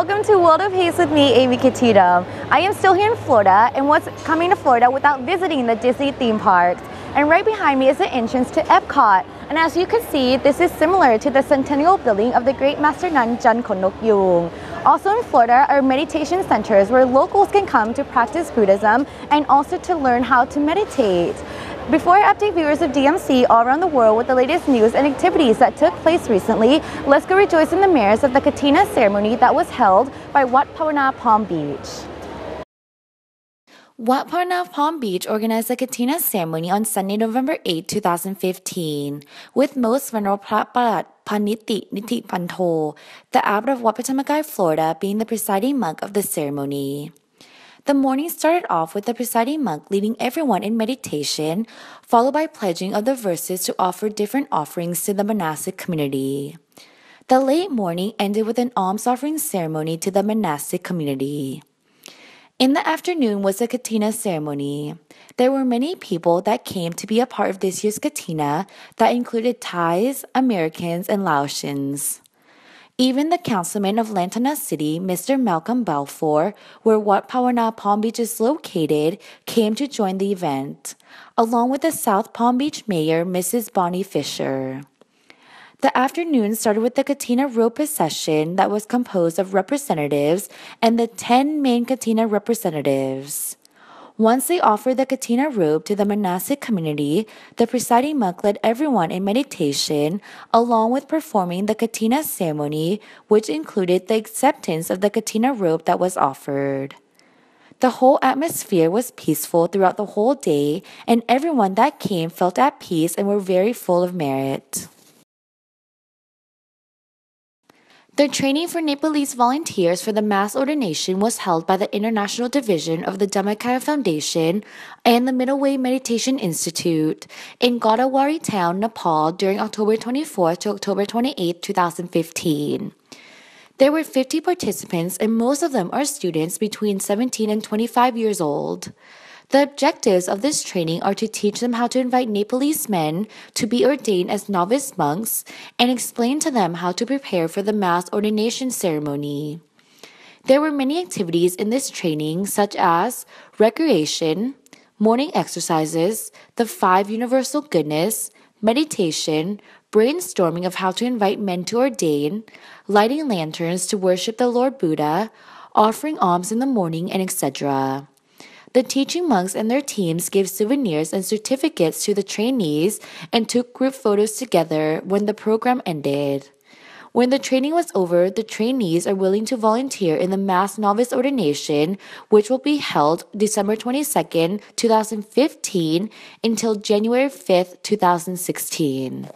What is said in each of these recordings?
welcome to World of Haze with me, Amy Katitam. I am still here in Florida, and what's coming to Florida without visiting the Disney theme parks? And right behind me is the entrance to Epcot. And as you can see, this is similar to the Centennial Building of the Great Master Nun Jan Konok Yung. Also in Florida are meditation centers where locals can come to practice Buddhism and also to learn how to meditate. Before I update viewers of DMC all around the world with the latest news and activities that took place recently, let's go rejoice in the merits of the Katina ceremony that was held by Wat Pawana Palm Beach. Wat Pawana Palm Beach organized the Katina ceremony on Sunday, November 8, 2015, with Most Venerable Praparat Paniti Niti Panto, the abbot of Wat Dhammakaya, Florida, being the presiding monk of the ceremony. The morning started off with the presiding monk leading everyone in meditation, followed by pledging of the verses to offer different offerings to the monastic community. The late morning ended with an alms offering ceremony to the monastic community. In the afternoon was the Katina ceremony. There were many people that came to be a part of this year's Katina that included Thais, Americans, and Laotians. Even the councilman of Lantana City, Mr. Malcolm Balfour, where Wat Pawana Palm Beach is located, came to join the event, along with the South Palm Beach mayor, Mrs. Bonnie Fisher. The afternoon started with the Katina robe procession that was composed of representatives and the 10 main Katina representatives. Once they offered the Katina robe to the monastic community, the presiding monk led everyone in meditation, along with performing the Katina ceremony, which included the acceptance of the Katina robe that was offered. The whole atmosphere was peaceful throughout the whole day, and everyone that came felt at peace and were very full of merit. The training for Nepalese volunteers for the mass ordination was held by the International Division of the Dhammakaya Foundation and the Middle Way Meditation Institute in Godawari town, Nepal during October 24 to October 28, 2015. There were 50 participants and most of them are students between 17 and 25 years old. The objectives of this training are to teach them how to invite Nepalese men to be ordained as novice monks and explain to them how to prepare for the mass ordination ceremony. There were many activities in this training such as recreation, morning exercises, the 5 universal goodness, meditation, brainstorming of how to invite men to ordain, lighting lanterns to worship the Lord Buddha, offering alms in the morning, and etc. The teaching monks and their teams gave souvenirs and certificates to the trainees and took group photos together when the program ended. When the training was over, the trainees are willing to volunteer in the mass novice ordination, which will be held December 22, 2015 until January 5, 2016.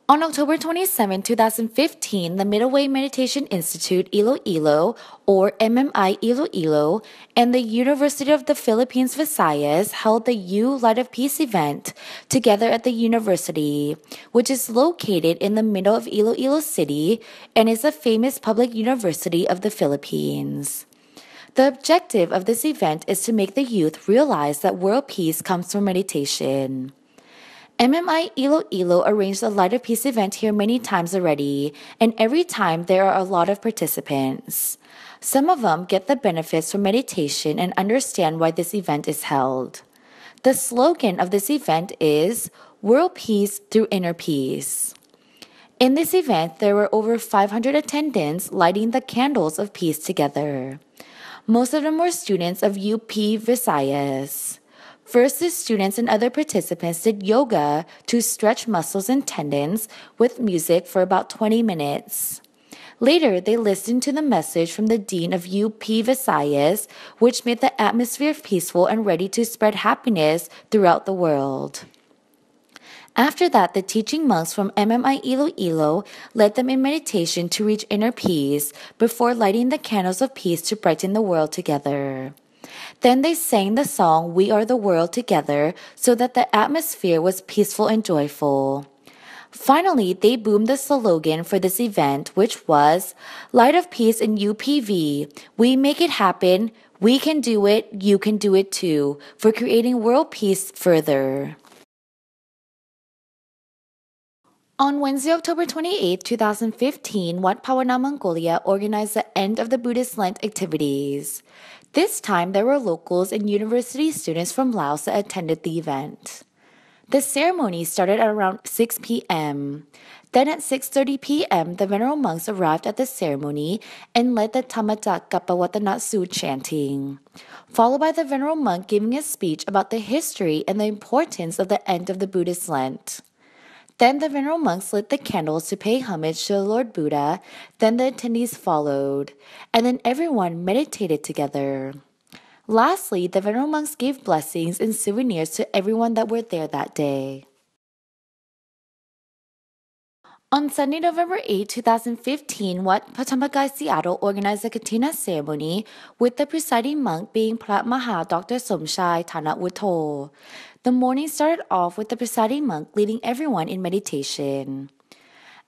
On October 27, 2015, the Middle Way Meditation Institute Iloilo, or MMI Iloilo, and the University of the Philippines Visayas held the U Light of Peace event together at the university, which is located in the middle of Iloilo City and is a famous public university of the Philippines. The objective of this event is to make the youth realize that world peace comes from meditation. MMI Iloilo arranged the Light of Peace event here many times already, and every time there are a lot of participants. Some of them get the benefits from meditation and understand why this event is held. The slogan of this event is World Peace through Inner Peace. In this event, there were over 500 attendants lighting the candles of peace together. Most of them were students of UP Visayas. First, the students and other participants did yoga to stretch muscles and tendons with music for about 20 minutes. Later, they listened to the message from the Dean of UP Visayas, which made the atmosphere peaceful and ready to spread happiness throughout the world. After that, the teaching monks from MMI Iloilo led them in meditation to reach inner peace before lighting the candles of peace to brighten the world together. Then they sang the song We Are the World together so that the atmosphere was peaceful and joyful. Finally, they boomed the slogan for this event, which was Light of Peace in UPV. We make it happen. We can do it. You can do it too. For creating world peace further. On Wednesday, October 28, 2015, Wat Pawana, Mongolia organized the end of the Buddhist Lent activities. This time, there were locals and university students from Laos that attended the event. The ceremony started at around 6 p.m. Then at 6:30 p.m., the venerable monks arrived at the ceremony and led the Tamatakapawatanatsu chanting, followed by the venerable monk giving a speech about the history and the importance of the end of the Buddhist Lent. Then the venerable monks lit the candles to pay homage to the Lord Buddha, then the attendees followed, and then everyone meditated together. Lastly, the venerable monks gave blessings and souvenirs to everyone that were there that day. On Sunday, November 8, 2015, Wat Patamagay Seattle organized the Katina ceremony with the presiding monk being Prat Maha Dr. Somchai Thanatwuto. The morning started off with the presiding monk leading everyone in meditation.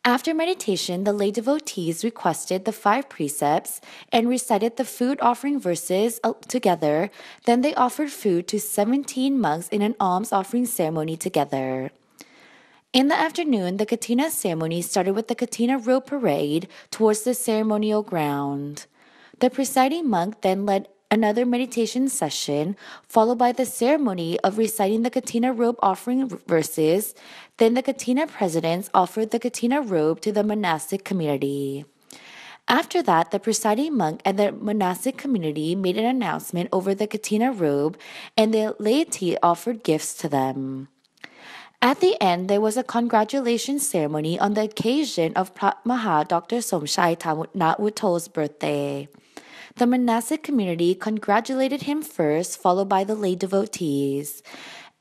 After meditation, the lay devotees requested the 5 precepts and recited the food offering verses together. Then they offered food to 17 monks in an alms offering ceremony together. In the afternoon, the Katina ceremony started with the Katina robe parade towards the ceremonial ground. The presiding monk then led another meditation session, followed by the ceremony of reciting the Katina robe offering verses. Then the Katina presidents offered the Katina robe to the monastic community. After that, the presiding monk and the monastic community made an announcement over the Katina robe, and the laity offered gifts to them. At the end, there was a congratulation ceremony on the occasion of Prat Maha Dr. Somchai Thanatwuto's birthday. The monastic community congratulated him first, followed by the lay devotees.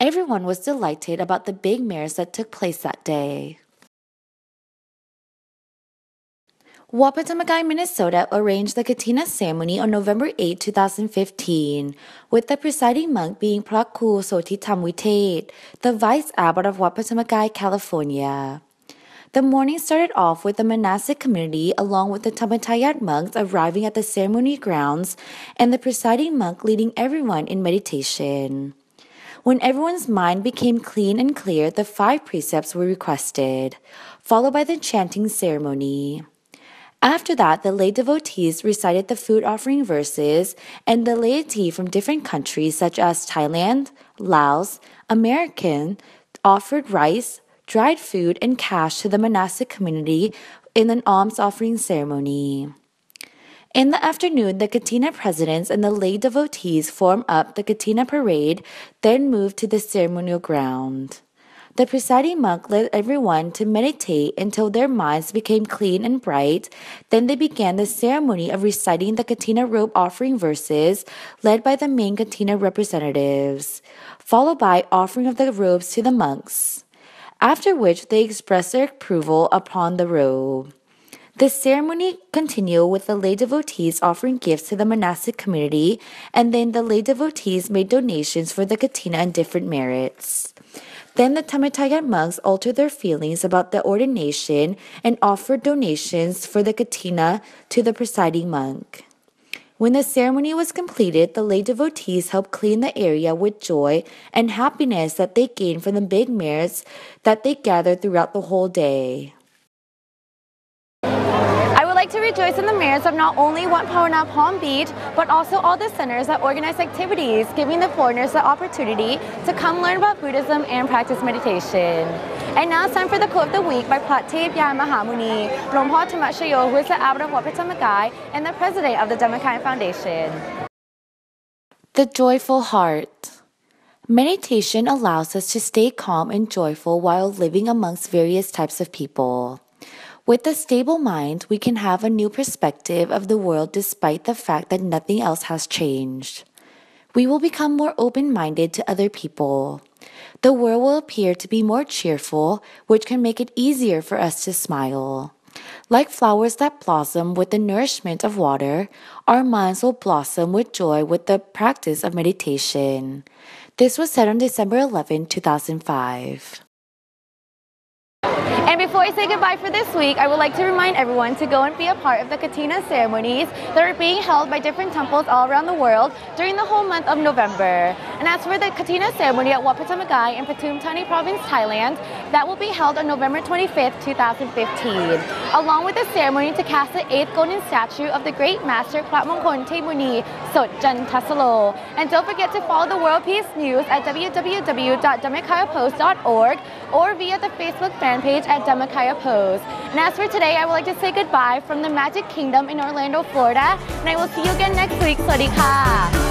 Everyone was delighted about the big mirrors that took place that day. Wapatamagay, Minnesota arranged the Katina ceremony on November 8, 2015, with the presiding monk being Praku Sotitamwitate, the vice abbot of Wapatamagay, California. The morning started off with the monastic community along with the Tamatayat monks arriving at the ceremony grounds and the presiding monk leading everyone in meditation. When everyone's mind became clean and clear, the 5 precepts were requested, followed by the chanting ceremony. After that, the lay devotees recited the food offering verses, and the laity from different countries such as Thailand, Laos, American offered rice, dried food, and cash to the monastic community in an alms offering ceremony. In the afternoon, the Katina presidents and the lay devotees formed up the Katina parade, then moved to the ceremonial ground. The presiding monk led everyone to meditate until their minds became clean and bright. Then they began the ceremony of reciting the Katina robe offering verses, led by the main Katina representatives, followed by offering of the robes to the monks, after which they expressed their approval upon the robe. The ceremony continued with the lay devotees offering gifts to the monastic community, and then the lay devotees made donations for the Katina and different merits. Then the Tamatayat monks altered their feelings about the ordination and offered donations for the Katina to the presiding monk. When the ceremony was completed, the lay devotees helped clean the area with joy and happiness that they gained from the big merits that they gathered throughout the whole day. I would like to rejoice in the merits of not only Wat Pawana Palm Beach, but also all the centers that organize activities, giving the foreigners the opportunity to come learn about Buddhism and practice meditation. And now it's time for the quote of the week by Pratip Yan Mahamuni, Lompo Tamashayo, who is the abbot of Wat Patamagay and the president of the Dhammakaya Foundation. The joyful heart. Meditation allows us to stay calm and joyful while living amongst various types of people. With a stable mind, we can have a new perspective of the world despite the fact that nothing else has changed. We will become more open-minded to other people. The world will appear to be more cheerful, which can make it easier for us to smile. Like flowers that blossom with the nourishment of water, our minds will blossom with joy with the practice of meditation. This was said on December 11, 2005. And before I say goodbye for this week, I would like to remind everyone to go and be a part of the Katina ceremonies that are being held by different temples all around the world during the whole month of November. And as for the Katina ceremony at Wat Phra Dhammakaya in Pathum Thani Province, Thailand, that will be held on November 25th, 2015, along with the ceremony to cast the 8th golden statue of the great master Pratmongkol Themuni Sot Jantasalo. And don't forget to follow the World Peace News at www.dhammakaya.post.org or via the Facebook fan page at Dhammakaya Post. And as for today, I would like to say goodbye from the Magic Kingdom in Orlando, Florida, and I will see you again next week. Sawadee ka!